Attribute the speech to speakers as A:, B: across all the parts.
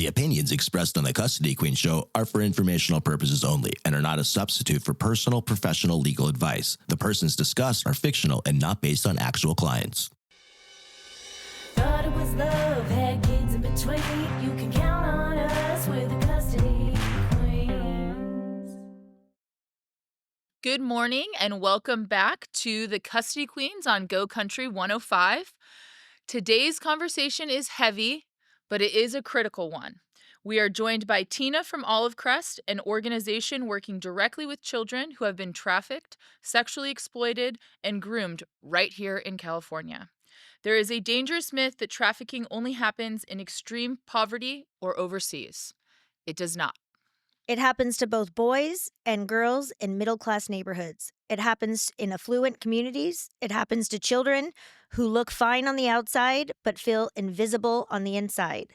A: The opinions expressed on the Custody Queen Show are for informational purposes only and are not a substitute for personal professional legal advice. The persons discussed are fictional and not based on actual clients.
B: Thought it was love, had kids in between. You can count on us, we're the Custody Queens.
C: Good morning and welcome back to the Custody Queens on Go Country 105. Today's conversation is heavy, but it is a critical one. We are joined by Tina from Olive Crest, an organization working directly with children who have been trafficked, sexually exploited, and groomed right here in California. There is a dangerous myth that trafficking only happens in extreme poverty or overseas. It does not.
D: It happens to both boys and girls in middle-class neighborhoods. It happens in affluent communities. It happens to children who look fine on the outside but feel invisible on the inside.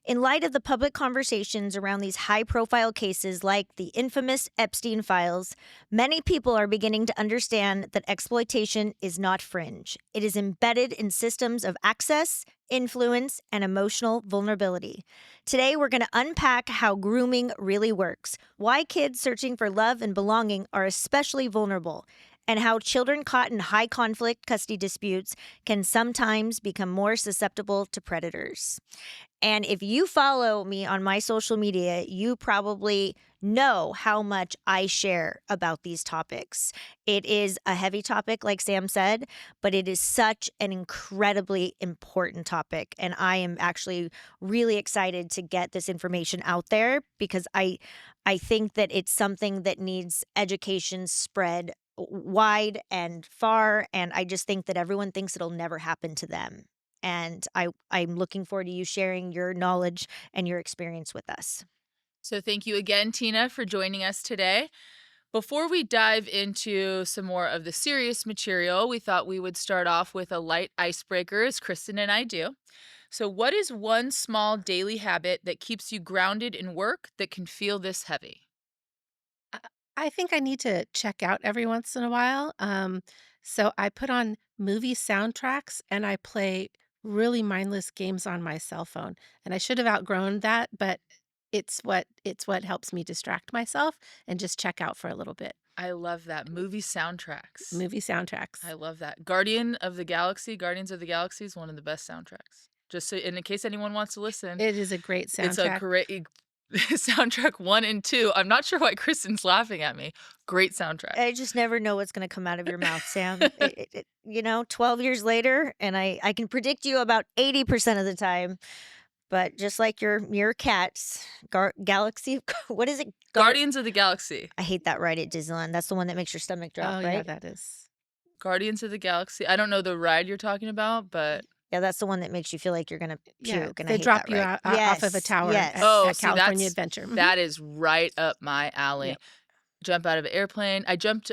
D: In light of the public conversations around these high-profile cases like the infamous Epstein files, many people are beginning to understand that exploitation is not fringe. It is embedded in systems of access, influence, and emotional vulnerability. Today, we're going to unpack how grooming really works, why kids searching for love and belonging are especially vulnerable, and how children caught in high-conflict custody disputes can sometimes become more susceptible to predators. And if you follow me on my social media, you probably know how much I share about these topics. It is a heavy topic, like Sam said, but it is such an incredibly important topic. And I am actually really excited to get this information out there because I think that it's something that needs education spread wide and far. And I just think that everyone thinks it'll never happen to them. And I'm looking forward to you sharing your knowledge and your experience with us.
C: So thank you again, Tina, for joining us today. Before we dive into some more of the serious material, we thought we would start off with a light icebreaker, as Kristen and I do. So what is one small daily habit that keeps you grounded in work that can feel this heavy?
E: I think I need to check out every once in a while. So I put on movie soundtracks and I play really mindless games on my cell phone. And I should have outgrown that, but it's what helps me distract myself and just check out for a little bit.
C: I love that. Movie soundtracks.
E: Movie soundtracks.
C: I love that. Guardians of the Galaxy is one of the best soundtracks. Just so, in case anyone wants to listen.
E: It is a great soundtrack.
C: It's a great soundtrack 1 and 2. I'm not sure why Kristen's laughing at me. Great soundtrack.
D: I just never know what's going to come out of your mouth, Sam. 12 years later, and I can predict you about 80% of the time. But just like your cats, Galaxy, what is it?
C: Guardians of the Galaxy.
D: I hate that ride at Disneyland. That's the one that makes your stomach drop, right?
E: Yeah, that is.
C: Guardians of the Galaxy. I don't know the ride you're talking about, but...
D: Yeah, that's the one that makes you feel like you're going to puke. And
E: they drop you off of a tower at California Adventure.
C: That is right up my alley.
E: Yep.
C: Jump out of an airplane. I jumped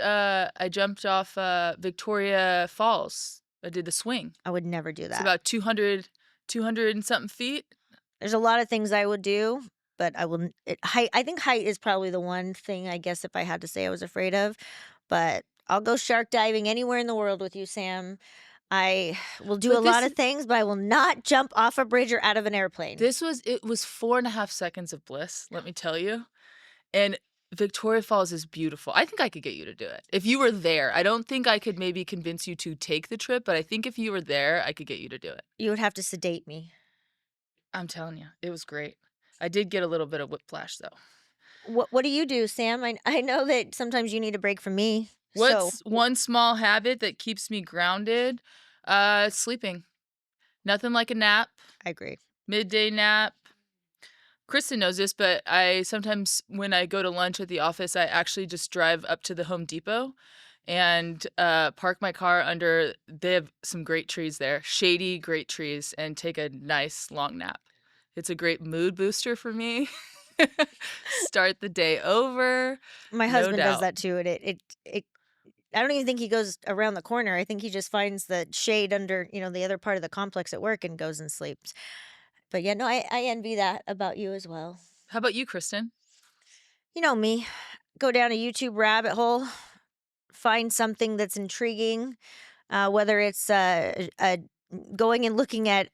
C: off Victoria Falls. I did the swing.
D: I would never do that.
C: It's about 200 and something feet.
D: There's a lot of things I would do, but I wouldn't. I think height is probably the one thing, I guess, if I had to say I was afraid of. But I'll go shark diving anywhere in the world with you, Sam. I will do a lot of things, but I will not jump off a bridge or out of an airplane.
C: It was 4.5 seconds of bliss, let me tell you. And Victoria Falls is beautiful. I think I could get you to do it. If you were there, I don't think I could maybe convince you to take the trip, but I think if you were there, I could get you to do it.
D: You would have to sedate me.
C: I'm telling you, it was great. I did get a little bit of whiplash, though.
D: What do you do, Sam? I know that sometimes you need a break from me.
C: What's one small habit that keeps me grounded? Sleeping. Nothing like a nap.
D: I agree.
C: Midday nap. Kristen knows this, but I sometimes, when I go to lunch at the office, I actually just drive up to the Home Depot and park my car under, they have some great trees there, shady, great trees, and take a nice long nap. It's a great mood booster for me. Start the day over.
D: My husband does that too, and it I don't even think he goes around the corner. I think he just finds the shade under, the other part of the complex at work and goes and sleeps. But yeah, no, I envy that about you as well.
C: How about you, Kristen?
D: You know me, go down a YouTube rabbit hole, find something that's intriguing, whether it's a going and looking at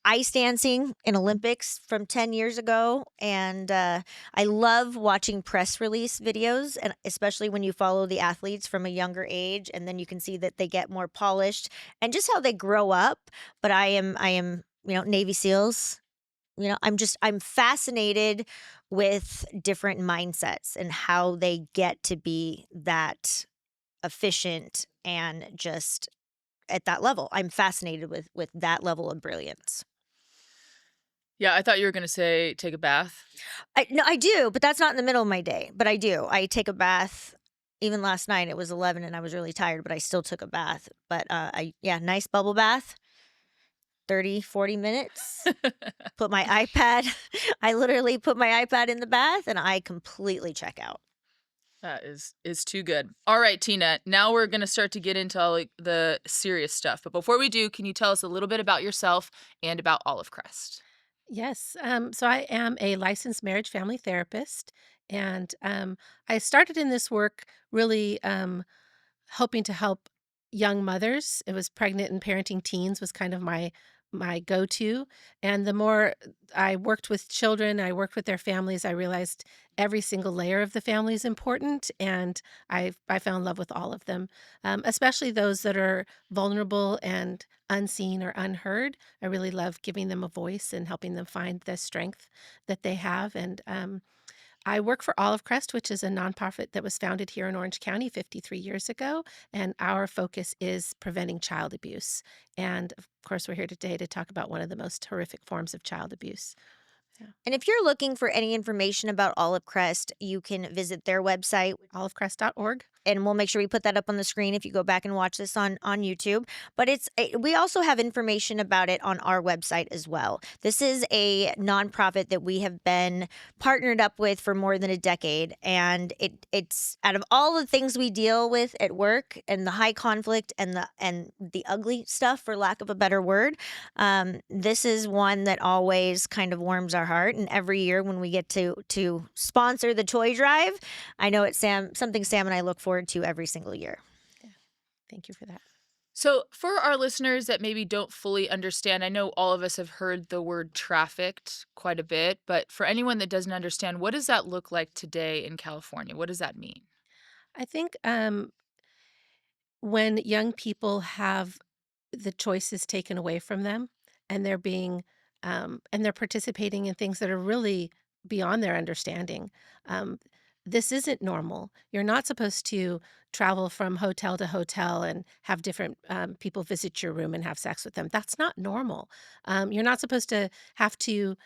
D: ice dancing in Olympics from 10 years ago. And I love watching press release videos, and especially when you follow the athletes from a younger age, and then you can see that they get more polished and just how they grow up. But I am, Navy SEALs. I'm fascinated with different mindsets and how they get to be that efficient and just at that level. I'm fascinated with that level of brilliance.
C: Yeah, I thought you were gonna say take a bath.
D: No, I do, but that's not in the middle of my day. But I do. I take a bath. Even last night, it was 11 and I was really tired, but I still took a bath. But yeah, nice bubble bath, 30, 40 minutes. Put my iPad, I literally put my iPad in the bath and I completely check out.
C: That is too good. All right, Tina, now we're gonna start to get into all, like, the serious stuff. But before we do, can you tell us a little bit about yourself and about Olive Crest?
E: Yes. So I am a licensed marriage family therapist, and I started in this work really hoping to help young mothers. It was pregnant and parenting teens was kind of my go-to. And the more I worked with children, I worked with their families, I realized every single layer of the family is important, and I fell in love with all of them, especially those that are vulnerable and unseen or unheard. I really love giving them a voice and helping them find the strength that they have. And I work for Olive Crest, which is a nonprofit that was founded here in Orange County 53 years ago, and our focus is preventing child abuse. And of course, we're here today to talk about one of the most horrific forms of child abuse. Yeah.
D: And if you're looking for any information about Olive Crest, you can visit their website,
E: Olivecrest.org.
D: and we'll make sure we put that up on the screen if you go back and watch this on YouTube. But we also have information about it on our website as well. This is a nonprofit that we have been partnered up with for more than a decade, and it's out of all the things we deal with at work and the high conflict and the ugly stuff, for lack of a better word, this is one that always kind of warms our heart. And every year when we get to sponsor the toy drive, I know it's something Sam and I look forward to every single year.
E: Yeah. Thank you for that.
C: So, for our listeners that maybe don't fully understand, I know all of us have heard the word trafficked quite a bit, but for anyone that doesn't understand, what does that look like today in California? What does that mean?
E: I think when young people have the choices taken away from them and they're being and they're participating in things that are really beyond their understanding. Um, this isn't normal. You're not supposed to travel from hotel to hotel and have different people visit your room and have sex with them. That's not normal. You're not supposed to have to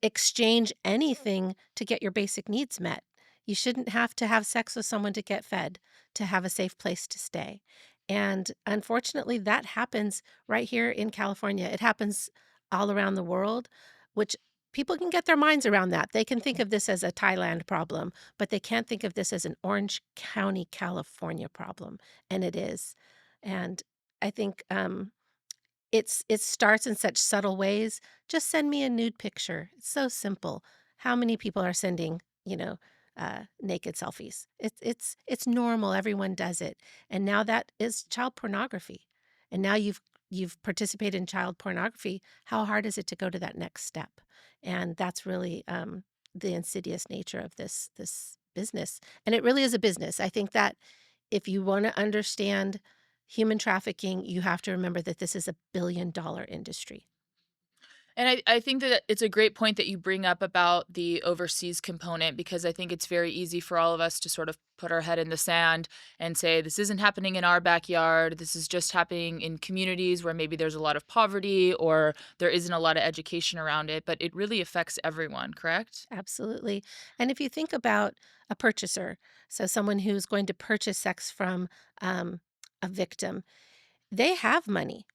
E: exchange anything to get your basic needs met. You shouldn't have to have sex with someone to get fed, to have a safe place to stay. And unfortunately, that happens right here in California. It happens all around the world, which people can get their minds around that. They can think of this as a Thailand problem, but they can't think of this as an Orange County, California problem. And it is. And I think it starts in such subtle ways. Just send me a nude picture. It's so simple. How many people are sending, naked selfies? It's normal. Everyone does it. And now that is child pornography. And now you've participated in child pornography. How hard is it to go to that next step? And that's really the insidious nature of this business. And it really is a business. I think that if you want to understand human trafficking, you have to remember that this is $1 billion industry.
C: And I think that it's a great point that you bring up about the overseas component, because I think it's very easy for all of us to sort of put our head in the sand and say, this isn't happening in our backyard. This is just happening in communities where maybe there's a lot of poverty or there isn't a lot of education around it. But it really affects everyone, correct?
E: Absolutely. And if you think about a purchaser, so someone who's going to purchase sex from a victim, they have money.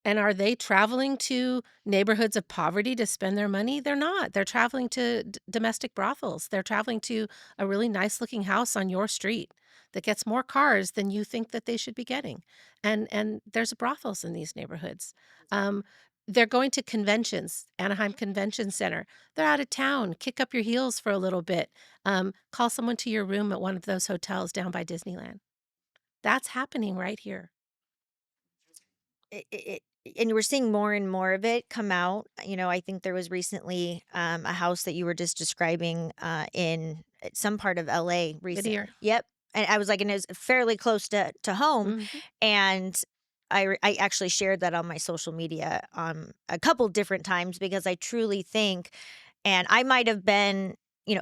E: And are they traveling to neighborhoods of poverty to spend their money? They're not. They're traveling to domestic brothels. They're traveling to a really nice looking house on your street that gets more cars than you think that they should be getting. And there's brothels in these neighborhoods. They're going to conventions, Anaheim Convention Center. They're out of town. Kick up your heels for a little bit. Call someone to your room at one of those hotels down by Disneyland. That's happening right here.
D: It and we're seeing more and more of it come out. I think there was recently a house that you were just describing in some part of LA
E: Whittier.
D: recently. Yep. And I was like, and it was fairly close to home.
E: Mhm.
D: And I actually shared that on my social media a couple different times because I truly think, and I might have been,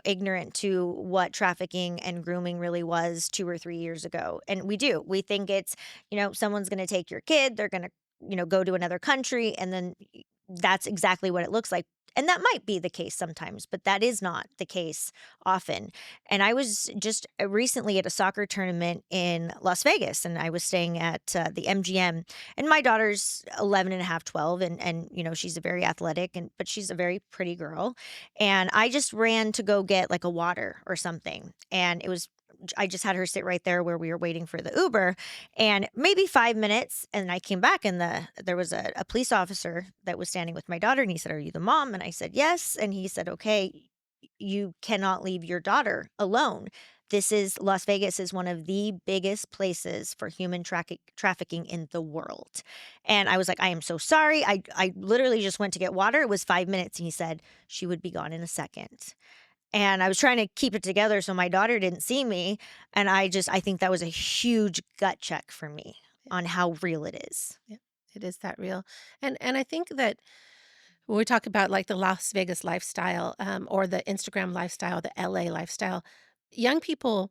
D: ignorant to what trafficking and grooming really was 2 or 3 years ago. And we think it's, someone's going to take your kid, they're going to, go to another country, and then that's exactly what it looks like. And that might be the case sometimes, but that is not the case often. And I was just recently at a soccer tournament in Las Vegas, and I was staying at the MGM. And my daughter's 11 and a half, 12, and she's a very athletic, but she's a very pretty girl. And I just ran to go get like a water or something. And I just had her sit right there where we were waiting for the Uber, and maybe 5 minutes. And I came back, and there was a police officer that was standing with my daughter, and he said, "Are you the mom?" And I said, "Yes." And he said, "Okay, you cannot leave your daughter alone. Las Vegas is one of the biggest places for human trafficking in the world." And I was like, "I am so sorry. I literally just went to get water. It was 5 minutes." And he said, "She would be gone in a second." And I was trying to keep it together so my daughter didn't see me. And I think that was a huge gut check for me
E: Yeah,
D: on how real it is.
E: yeah, it is that real. And I think that when we talk about, like, the Las Vegas lifestyle, or the Instagram lifestyle, the LA lifestyle, young people,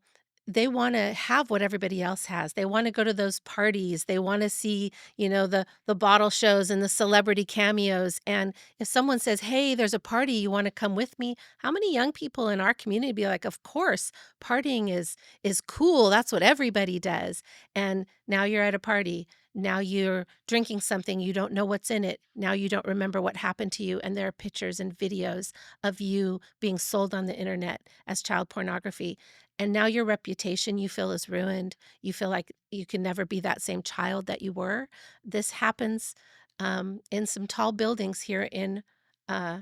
E: they wanna have what everybody else has. They wanna go to those parties. They wanna see, the bottle shows and the celebrity cameos, and if someone says, "Hey, there's a party, you wanna come with me?" How many young people in our community be like, "Of course, partying is cool, that's what everybody does." And now you're at a party. Now you're drinking something, you don't know what's in it. Now you don't remember what happened to you, and there are pictures and videos of you being sold on the internet as child pornography. And now your reputation, you feel, is ruined. You feel like you can never be that same child that you were. This happens in some tall buildings here in uh,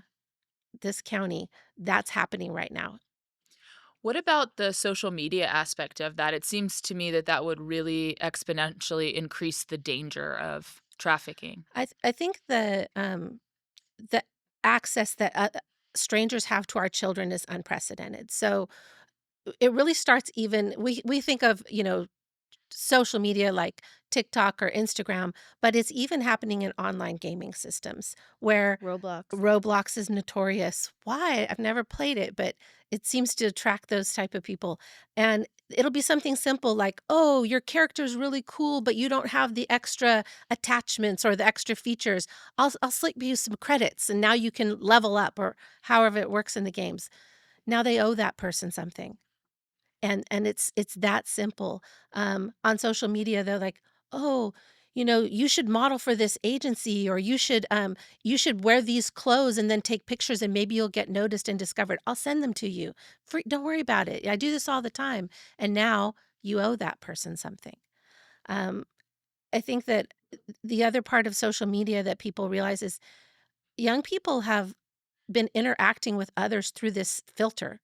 E: this county. That's happening right now.
C: What about the social media aspect of that? It seems to me that that would really exponentially increase the danger of trafficking.
E: I think the access that strangers have to our children is unprecedented. So it really starts, even we think of, social media like TikTok or Instagram, but it's even happening in online gaming systems where
D: Roblox.
E: Roblox is notorious. Why? I've never played it, but it seems to attract those type of people. And it'll be something simple like, "Oh, your character's really cool, but you don't have the extra attachments or the extra features. I'll slip you some credits and now you can level up," or however it works in the games. Now they owe that person something. And it's that simple. On social media, they're like, "Oh, you should model for this agency, or you should wear these clothes and then take pictures and maybe you'll get noticed and discovered. I'll send them to you. Free, don't worry about it. I do this all the time." And now you owe that person something. Um, I think that the other part of social media that people realize is young people have been interacting with others through this filter,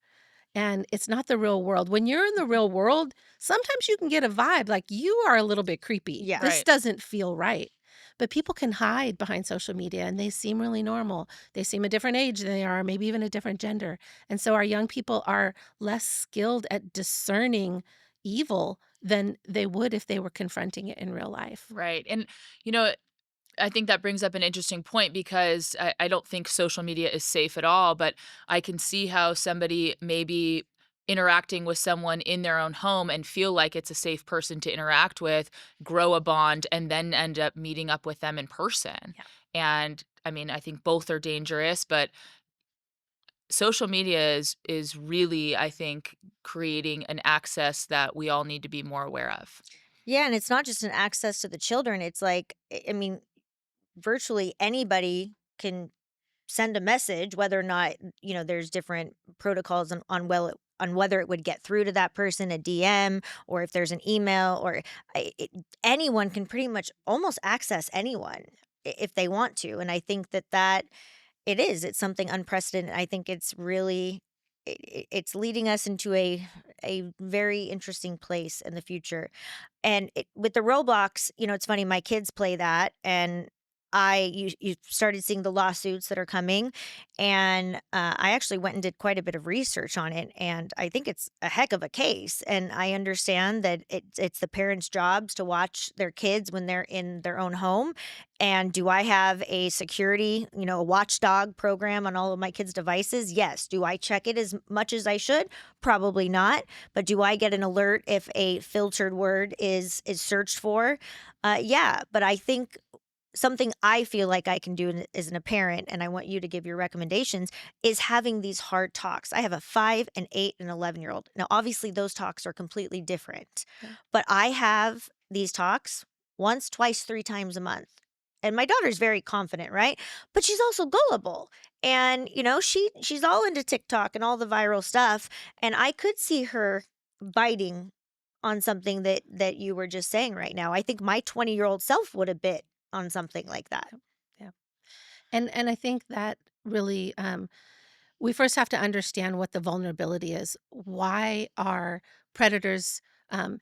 E: and it's not the real world. When you're in the real world, sometimes you can get a vibe like you are a little bit creepy.
D: Yeah.
E: This
C: Right.
E: doesn't feel right. But people can hide behind social media and they seem really normal. They seem a different age than they are, maybe even a different gender. And so our young people are less skilled at discerning evil than they would if they were confronting it in real life.
C: Right. And, you know, I think that brings up an interesting point because I don't think social media is safe at all, but I can see how somebody may be interacting with someone in their own home and feel like it's a safe person to interact with, grow a bond, and then end up meeting up with them in person.
E: Yeah.
C: And I mean, I think both are dangerous, but social media is really, I think, creating an access that we all need to be more aware of.
D: Yeah. And it's not just an access to the children. It's like, I mean, virtually anybody can send a message, whether or not, there's different protocols on whether it would get through to that person, a DM, or if there's an email, or anyone can pretty much almost access anyone if they want to. And I think that it's something unprecedented. I think it's really it's leading us into a very interesting place in the future. And with the Roblox, it's funny, my kids play that, and you started seeing the lawsuits that are coming, and I actually went and did quite a bit of research on it, and I think it's a heck of a case. And I understand that it's the parents' jobs to watch their kids when they're in their own home. And do I have a security, a watchdog program on all of my kids' devices? Yes. Do I check it as much as I should? Probably not. But do I get an alert if a filtered word is searched for? Yeah. But I think something I feel like I can do as a parent, and I want you to give your recommendations, is having these hard talks. I have a 5, an 8, and 11-year-old. Now, obviously, those talks are completely different,
E: Yeah.
D: but I have these talks once, twice, 3 times a month. And my daughter's very confident, right? But she's also gullible. And, she's all into TikTok and all the viral stuff. And I could see her biting on something that you were just saying right now. I think my 20-year-old self would have bit on something like that.
E: Yeah. And I think that really, we first have to understand what the vulnerability is. Why are predators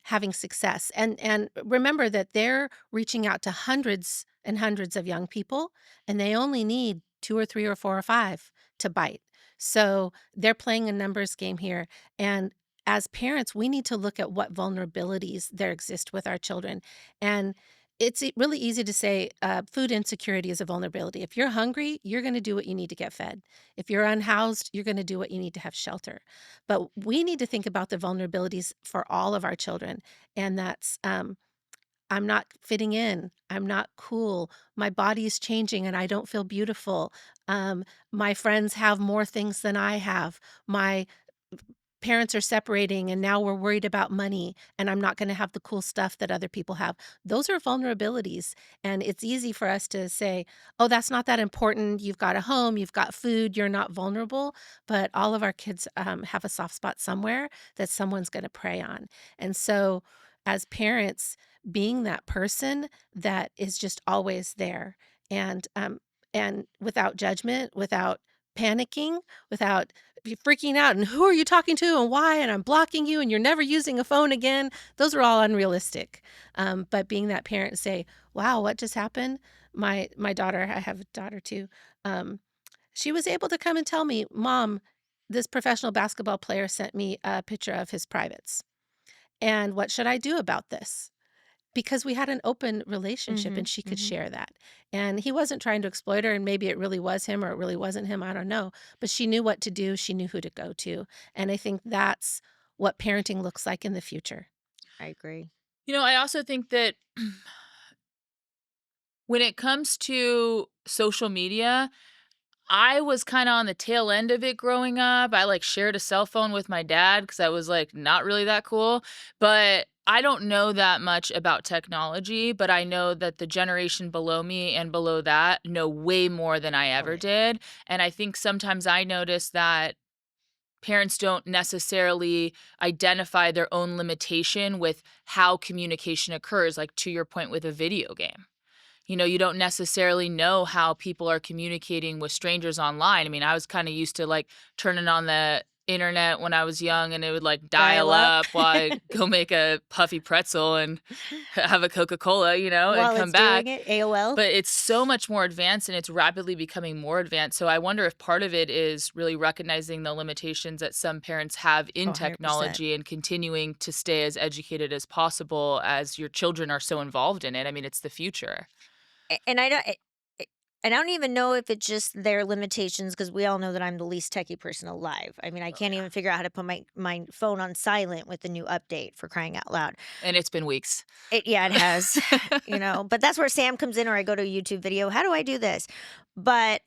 E: having success? And remember that they're reaching out to hundreds and hundreds of young people, and they only need 2 or 3 or 4 or 5 to bite. So they're playing a numbers game here. And as parents, we need to look at what vulnerabilities there exist with our children. And it's really easy to say food insecurity is a vulnerability. If you're hungry, you're going to do what you need to get fed. If you're unhoused, you're going to do what you need to have shelter. But we need to think about the vulnerabilities for all of our children. And that's I'm not fitting in. I'm not cool. My body is changing and I don't feel beautiful. My friends have more things than I have. My parents are separating and now we're worried about money and I'm not going to have the cool stuff that other people have. Those are vulnerabilities. And it's easy for us to say, oh, that's not that important. You've got a home, you've got food, you're not vulnerable. But all of our kids have a soft spot somewhere that someone's going to prey on. And so, as parents, being that person that is just always there and without judgment, without panicking, without freaking out and who are you talking to and why and I'm blocking you and you're never using a phone again. Those are all unrealistic. But being that parent and say, wow, what just happened? My daughter, I have a daughter too. She was able to come and tell me, Mom, this professional basketball player sent me a picture of his privates. And what should I do about this? Because we had an open relationship and she could share that. And he wasn't trying to exploit her, and maybe it really was him or it really wasn't him, I don't know. But she knew what to do, she knew who to go to. And I think that's what parenting looks like in the future.
D: I agree.
C: I also think that when it comes to social media, I was kinda on the tail end of it growing up. I, shared a cell phone with my dad because I was, not really that cool, but I don't know that much about technology, but I know that the generation below me and below that know way more than I ever
D: yeah.
C: did, and I think sometimes I notice that parents don't necessarily identify their own limitation with how communication occurs, like, to your point with a video game. You don't necessarily know how people are communicating with strangers online. I mean, I was kind of used to turning on the internet when I was young and it would dial
D: Dial up.
C: up while I go make a puffy pretzel and have a Coca-Cola, and
D: While
C: come
D: it's doing
C: back.
D: it, AOL.
C: But it's so much more advanced and it's rapidly becoming more advanced. So I wonder if part of it is really recognizing the limitations that some parents have in
D: 100%.
C: technology and continuing to stay as educated as possible as your children are so involved in it. I mean, it's the future.
D: And I don't even know if it's just their limitations, because we all know that I'm the least techie person alive. I mean, I can't even figure out how to put my phone on silent with the new update, for crying out loud.
C: And it's been weeks.
D: Yeah, it has, but that's where Sam comes in, or I go to a YouTube video. How do I do this? But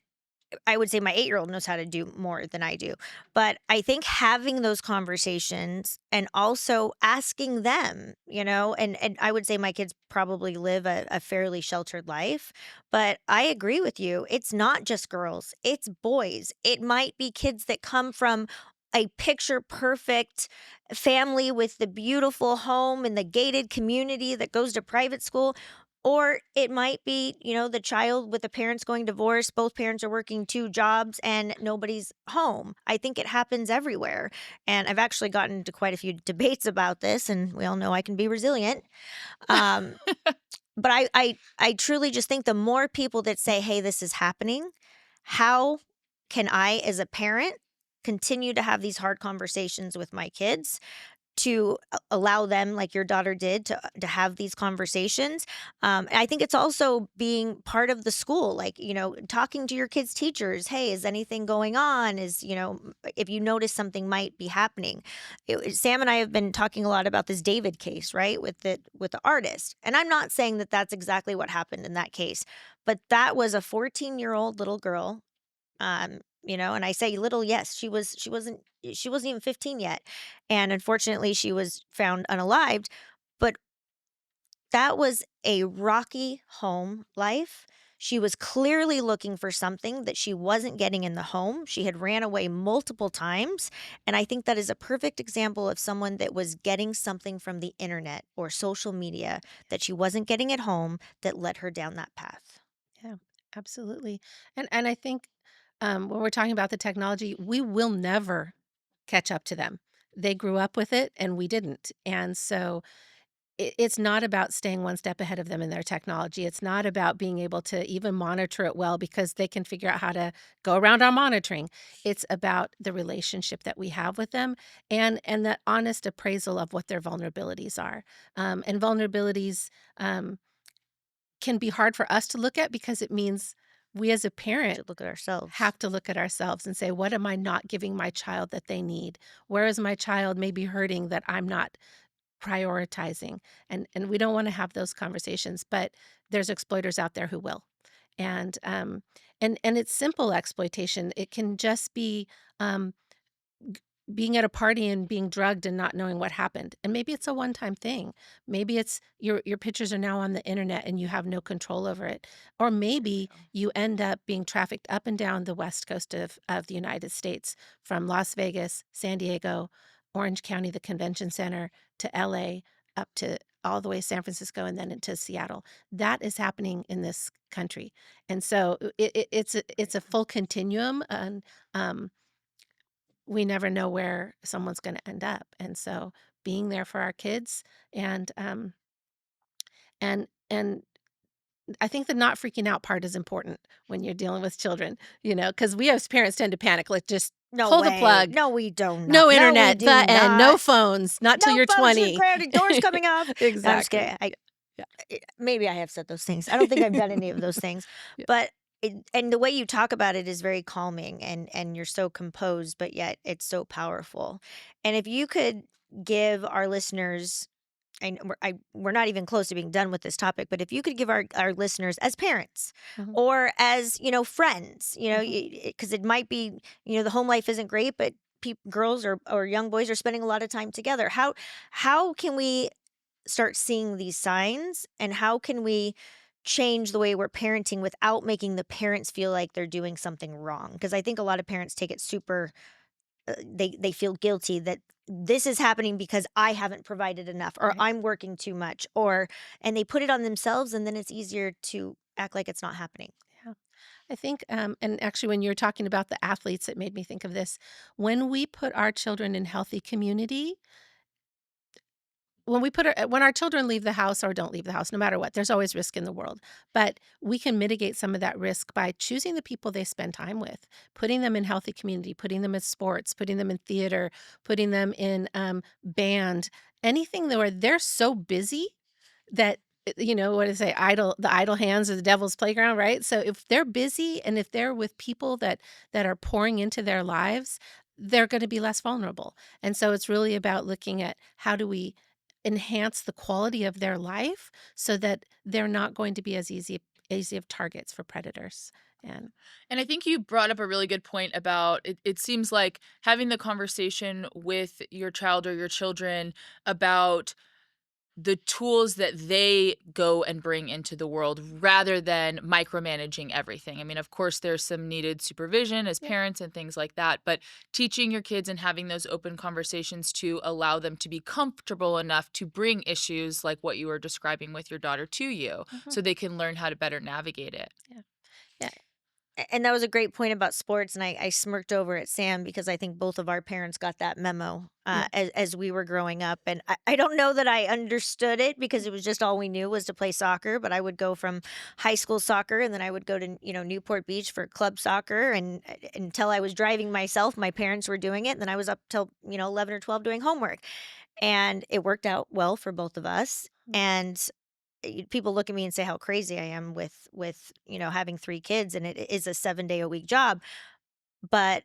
D: I would say my 8-year-old knows how to do more than I do. But I think having those conversations and also asking them, and I would say my kids probably live a fairly sheltered life. But I agree with you. It's not just girls, it's boys. It might be kids that come from a picture perfect family with the beautiful home and the gated community that goes to private school. Or it might be, the child with the parents going divorced, both parents are working 2 jobs and nobody's home. I think it happens everywhere. And I've actually gotten into quite a few debates about this, and we all know I can be resilient. Um, but I truly just think the more people that say, "Hey, this is happening," how can I as a parent continue to have these hard conversations with my kids to allow them, like your daughter did, to have these conversations. And I think it's also being part of the school, like, talking to your kids' teachers. Hey, is anything going on? If you notice something might be happening. Sam and I have been talking a lot about this David case, right, with the artist. And I'm not saying that that's exactly what happened in that case, but that was a 14-year-old little girl. And I say little, yes, she wasn't even 15 yet. And unfortunately she was found unalived, but that was a rocky home life. She was clearly looking for something that she wasn't getting in the home. She had ran away multiple times. And I think that is a perfect example of someone that was getting something from the internet or social media that she wasn't getting at home that led her down that path.
E: Yeah, absolutely. And I think when we're talking about the technology, we will never catch up to them. They grew up with it and we didn't. And so it's not about staying one step ahead of them in their technology. It's not about being able to even monitor it well because they can figure out how to go around our monitoring. It's about the relationship that we have with them and that honest appraisal of what their vulnerabilities are. And vulnerabilities can be hard for us to look at because it means we as a parent
D: To look at ourselves.
E: have to look at ourselves and say, what am I not giving my child that they need? Where is my child maybe hurting that I'm not prioritizing? And we don't want to have those conversations, but there's exploiters out there who will. And it's simple exploitation. It can just be um, being at a party and being drugged and not knowing what happened. And maybe it's a one-time thing. Maybe it's your pictures are now on the internet and you have no control over it. Or maybe you end up being trafficked up and down the west coast of the United States, from Las Vegas, San Diego, Orange County, the convention center, to LA, up to all the way San Francisco and then into Seattle. That is happening in this country. And so it's a full continuum, and we never know where someone's going to end up. And so being there for our kids, and I think the not freaking out part is important when you're dealing with children, because we as parents tend to panic, like just
D: No
E: pull the
D: way.
E: plug.
D: No, we don't.
E: No
D: No, we
E: internet,
D: do
E: the end. No
D: not.
E: phones, not till
D: No
E: you're
D: phones,
E: 20.
D: doors coming off. No, I'm just
E: Exactly.
D: kidding.
E: Yeah.
D: Maybe I have said those things. I don't think I've done any of those things.
E: Yeah.
D: But and the way you talk about it is very calming, and you're so composed, but yet it's so powerful. And if you could give our listeners, and we're not even close to being done with this topic, but if you could give our listeners as parents
E: Mhm.
D: or as, friends,
E: Mhm.
D: because it might be, the home life isn't great, but girls or young boys are spending a lot of time together. How can we start seeing these signs, and how can we change the way we're parenting without making the parents feel like they're doing something wrong? Because I think a lot of parents take it super, they feel guilty that this is happening because I haven't provided enough, or
E: Right.
D: I'm working too much, and they put it on themselves, and then it's easier to act like it's not happening.
E: Yeah. I think, and actually, when you were talking about the athletes, it made me think of this. When we put our children in healthy community, when our children leave the house or don't leave the house, no matter what, there's always risk in the world. But we can mitigate some of that risk by choosing the people they spend time with, putting them in healthy community, putting them in sports, putting them in theater, putting them in band, anything where they're so busy that what do they say, the idle hands are the devil's playground, right? So if they're busy and if they're with people that are pouring into their lives, they're going to be less vulnerable. And so it's really about looking at how do we enhance the quality of their life so that they're not going to be as easy of targets for predators. And
C: And I think you brought up a really good point about it seems like having the conversation with your child or your children about the tools that they go and bring into the world rather than micromanaging everything. I mean, of course, there's some needed supervision as
E: Yeah.
C: parents and things like that, but teaching your kids and having those open conversations to allow them to be comfortable enough to bring issues like what you were describing with your daughter to you
E: Mhm.
C: so they can learn how to better navigate it.
E: Yeah.
D: And that was a great point about sports. And I smirked over at Sam because I think both of our parents got that memo
E: Yeah.
D: as we were growing up. And I don't know that I understood it because it was just all we knew was to play soccer. But I would go from high school soccer and then I would go to, Newport Beach for club soccer. And until I was driving myself, my parents were doing it. And then I was up till, 11 or 12 doing homework. And it worked out well for both of us.
E: Mm.
D: And people look at me and say how crazy I am with having 3 kids, and it is a 7-day-a-week job. But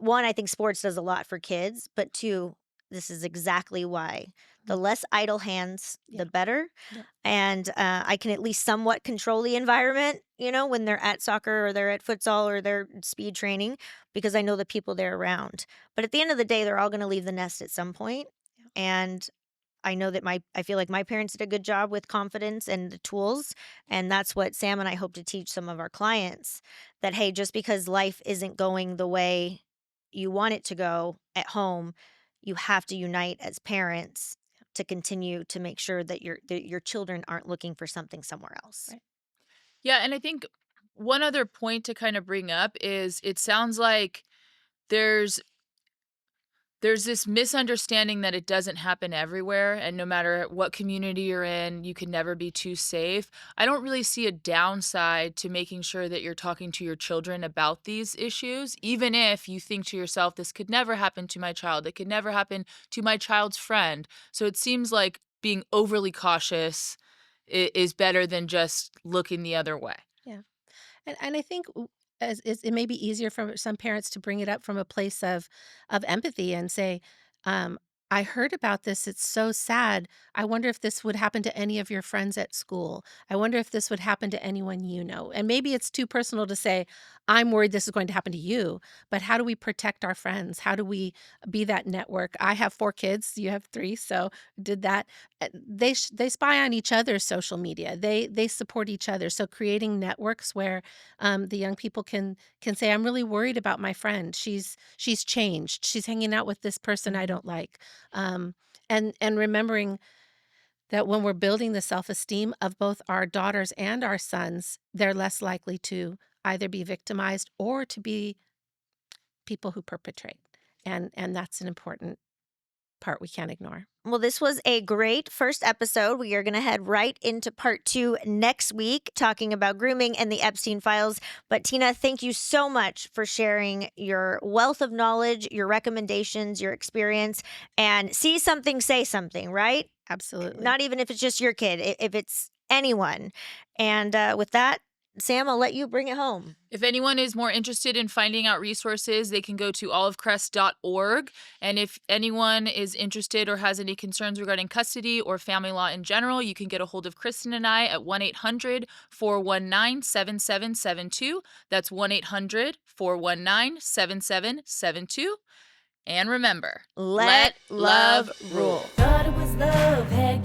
D: one, I think sports does a lot for kids, but two, this is exactly why. The less idle hands,
E: Yeah.
D: the better.
E: Yeah.
D: And I can at least somewhat control the environment, when they're at soccer or they're at futsal or they're speed training, because I know the people they're around. But at the end of the day, they're all going to leave the nest at some point.
E: Yeah.
D: And I know that I feel like my parents did a good job with confidence and the tools. And that's what Sam and I hope to teach some of our clients, that, hey, just because life isn't going the way you want it to go at home, you have to unite as parents to continue to make sure that your children aren't looking for something somewhere else.
E: Right.
C: Yeah, and I think one other point to kind of bring up is it sounds like there's this misunderstanding that it doesn't happen everywhere, and no matter what community you're in, you can never be too safe. I don't really see a downside to making sure that you're talking to your children about these issues, even if you think to yourself, this could never happen to my child. It could never happen to my child's friend. So it seems like being overly cautious is better than just looking the other way.
E: Yeah. And I think as it may be easier for some parents to bring it up from a place of empathy and say, um, "I heard about this. It's so sad. I wonder if this would happen to any of your friends at school. I wonder if this would happen to anyone you know." And maybe it's too personal to say, "I'm worried this is going to happen to you." But how do we protect our friends? How do we be that network? I have 4 kids. You have 3, so did that. They spy on each other's social media. They support each other. So creating networks where the young people can say, "I'm really worried about my friend. She's changed. She's hanging out with this person I don't like." Um, and remembering that when we're building the self-esteem of both our daughters and our sons, they're less likely to either be victimized or to be people who perpetrate. And that's an important part we can't ignore.
D: Well, this was a great first episode. We are going to head right into part 2 next week, talking about grooming and the Epstein files. But Tina, thank you so much for sharing your wealth of knowledge, your recommendations, your experience, and see something, say something, right?
E: Absolutely.
D: Not even if it's just your kid, if it's anyone. And with that, Sam, I'll let you bring it home.
C: If anyone is more interested in finding out resources, they can go to olivecrest.org. And if anyone is interested or has any concerns regarding custody or family law in general, you can get a hold of Kristen and I at 1-800-419-7772. That's 1-800-419-7772. And remember,
D: Let love rule.
B: Thought it was love, had